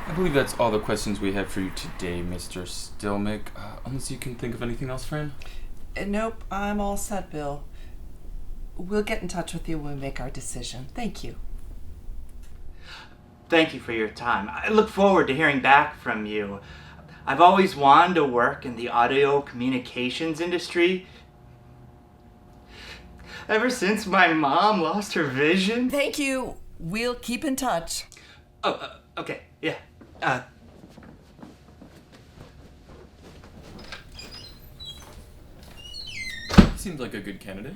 I believe that's all the questions we have for you today, Mr. Stilmick. Unless you can think of anything else, Fran? Nope, I'm all set, Bill. We'll get in touch with you when we make our decision. Thank you. Thank you for your time. I look forward to hearing back from you. I've always wanted to work in the audio communications industry. Ever since my mom lost her vision. Thank you. We'll keep in touch. Okay, yeah. Seems like a good candidate.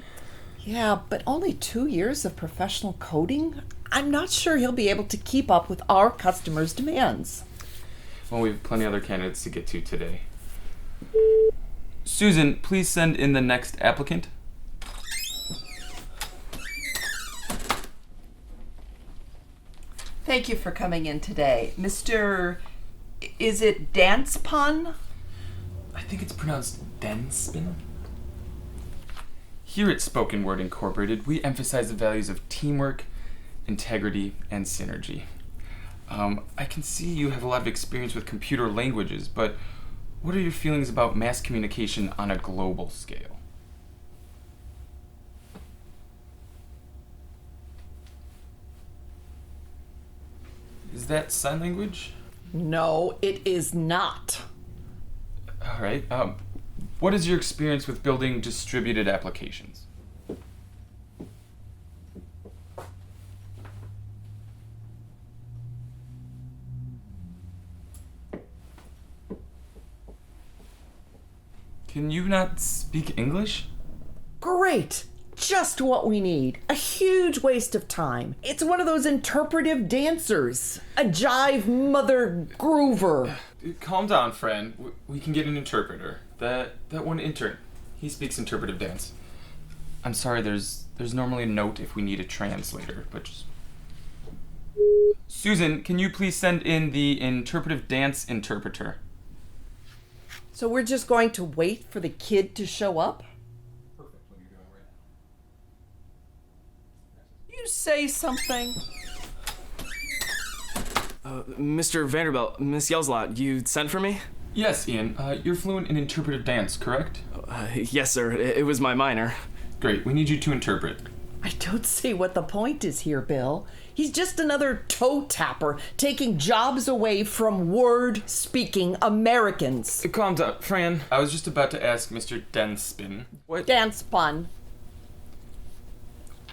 Yeah, but only 2 years of professional coding? I'm not sure he'll be able to keep up with our customers' demands. Well, we have plenty other candidates to get to today. Susan, please send in the next applicant. Thank you for coming in today. Mr. Is it Dance Pun? I think it's pronounced Denspin. Here at Spoken Word Incorporated, we emphasize the values of teamwork, integrity, and synergy. I can see you have a lot of experience with computer languages, but what are your feelings about mass communication on a global scale? Is that sign language? No, it is not. All right. What is your experience with building distributed applications? Can you not speak English? Great! Just what we need. A huge waste of time. It's one of those interpretive dancers. A jive mother groover. Calm down, friend. We can get an interpreter. That one intern, he speaks interpretive dance. I'm sorry, there's normally a note if we need a translator, but just... Susan, can you please send in the interpretive dance interpreter? So we're just going to wait for the kid to show up? Perfect. What are you doing right now? You say something. Mr. Vanderbilt, Miss Yelslot, you sent for me? Yes, Ian. You're fluent in interpretive dance, correct? Yes, sir. It was my minor. Great. We need you to interpret. I don't see what the point is here, Bill. He's just another toe tapper taking jobs away from word-speaking Americans. Calm down, Fran. I was just about to ask Mr. Denspin. Dance Pun.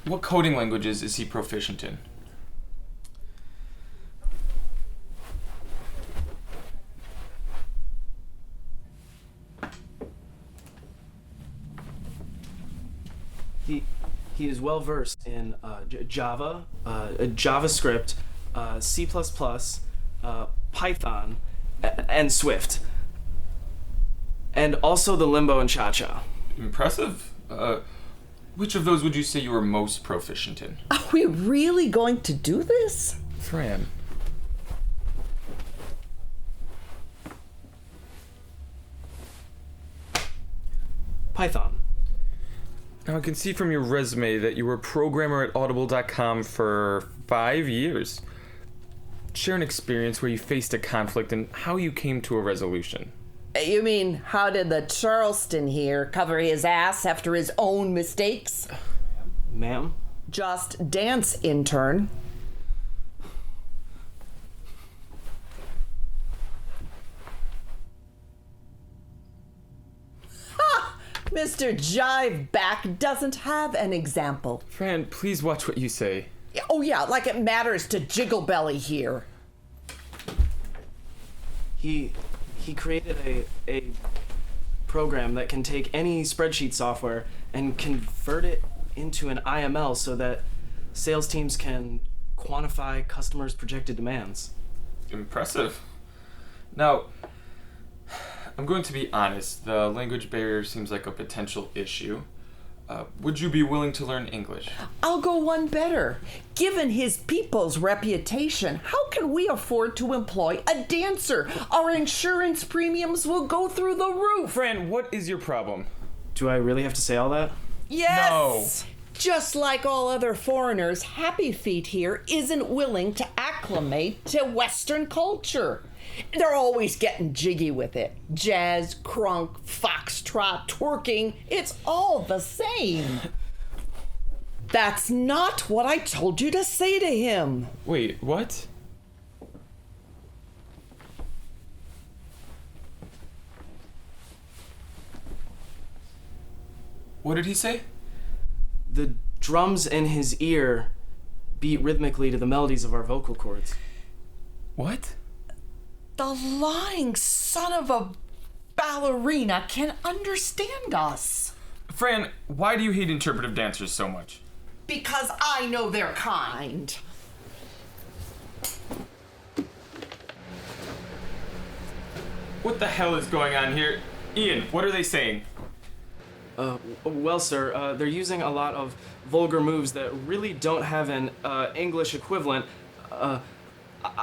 What coding languages is he proficient in? He is well versed in Java, JavaScript, C++, Python, and Swift, and also the Limbo and Cha-Cha. Impressive. Which of those would you say you were most proficient in? Are we really going to do this? Fran. Python. Now, I can see from your resume that you were a programmer at Audible.com for 5 years. Share an experience where you faced a conflict and how you came to a resolution. You mean, how did the Charleston here cover his ass after his own mistakes? Ma'am? Just dance, intern. Mr. Jiveback doesn't have an example. Fran, please watch what you say. Oh yeah, like it matters to Jigglebelly here. He created a program that can take any spreadsheet software and convert it into an IML so that sales teams can quantify customers' projected demands. Impressive. Now, I'm going to be honest, the language barrier seems like a potential issue. Would you be willing to learn English? I'll go one better. Given his people's reputation, how can we afford to employ a dancer? Our insurance premiums will go through the roof. Fran, what is your problem? Do I really have to say all that? Yes! Just like all other foreigners, Happy Feet here isn't willing to acclimate to Western culture. They're always getting jiggy with it. Jazz, crunk, foxtrot, twerking, it's all the same. That's not what I told you to say to him. Wait, what? What did he say? The drums in his ear beat rhythmically to the melodies of our vocal cords. What? The lying son of a ballerina can understand us. Fran, why do you hate interpretive dancers so much? Because I know their kind. What the hell is going on here? Ian, what are they saying? Well, sir, they're using a lot of vulgar moves that really don't have an English equivalent. I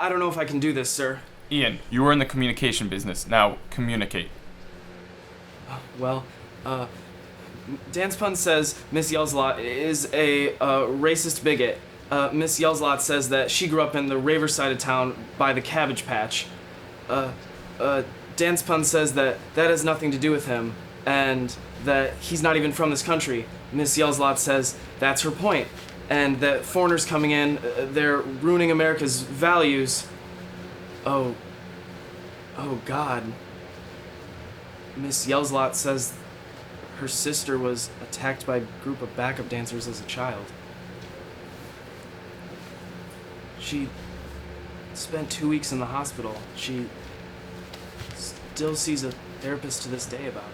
don't know if I can do this, sir. Ian, you are in the communication business. Now, communicate. Well, Dance Pun says Miss Yelslot is a racist bigot. Miss Yelslot says that she grew up in the raver side of town by the Cabbage Patch. Dance Pun says that that has nothing to do with him, and that he's not even from this country. Miss Yelslot says that's her point, and that foreigners coming in, they're ruining America's values. Oh God. Miss Yelslot says her sister was attacked by a group of backup dancers as a child. She spent 2 weeks in the hospital. She still sees a therapist to this day about it.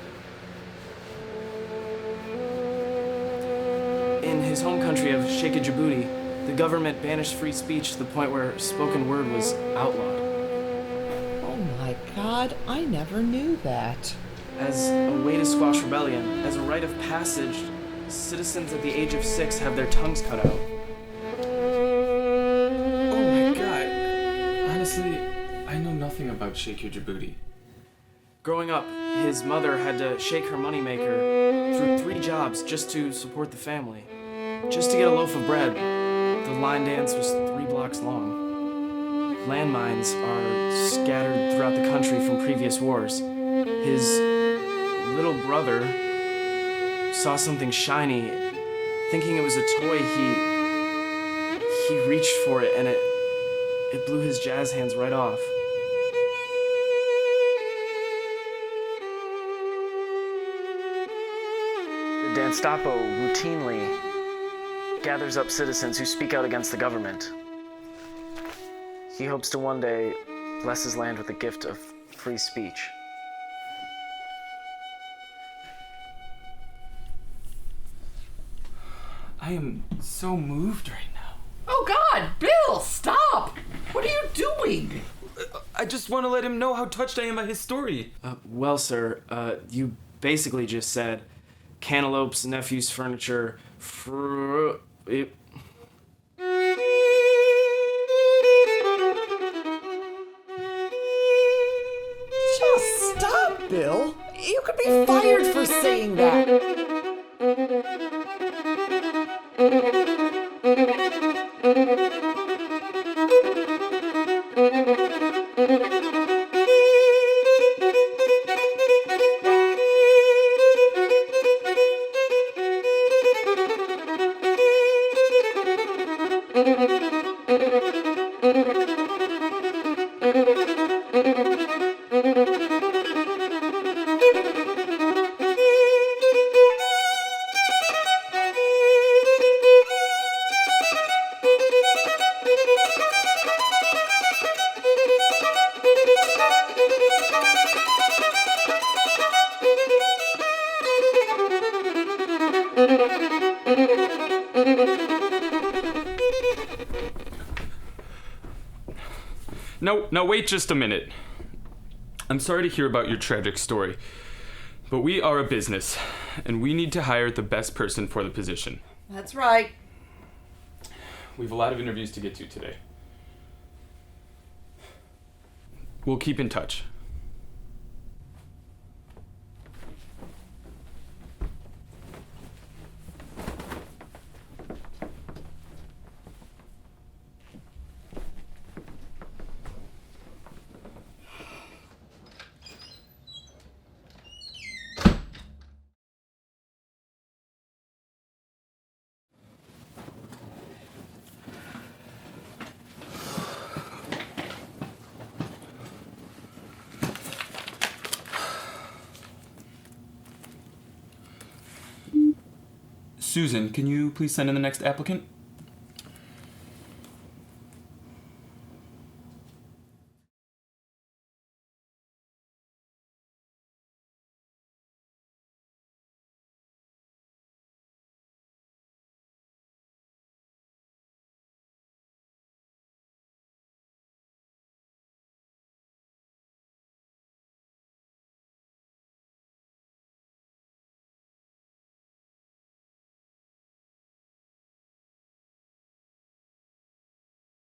In his home country of Sheikh Djibouti, the government banished free speech to the point where spoken word was outlawed. Oh my God, I never knew that. As a way to squash rebellion, as a rite of passage, citizens at the age of 6 have their tongues cut out. Oh my god. Honestly, I know nothing about Sheikh Djibouti. Growing up, his mother had to shake her moneymaker through 3 jobs just to support the family. Just to get a loaf of bread. The line dance was 3 blocks long. Landmines are scattered throughout the country from previous wars. His little brother saw something shiny. Thinking it was a toy, he reached for it, and it blew his jazz hands right off. The Danstapo routinely gathers up citizens who speak out against the government. He hopes to one day bless his land with the gift of free speech. I am so moved right now. Oh God, Bill, stop! What are you doing? I just want to let him know how touched I am by his story. Well, sir, you basically just said Cantaloupe's nephew's furniture, Just stop, Bill. You could be fired for saying that. No, wait just a minute. I'm sorry to hear about your tragic story, but we are a business, and we need to hire the best person for the position. That's right. We have a lot of interviews to get to today. We'll keep in touch. Susan, can you please send in the next applicant?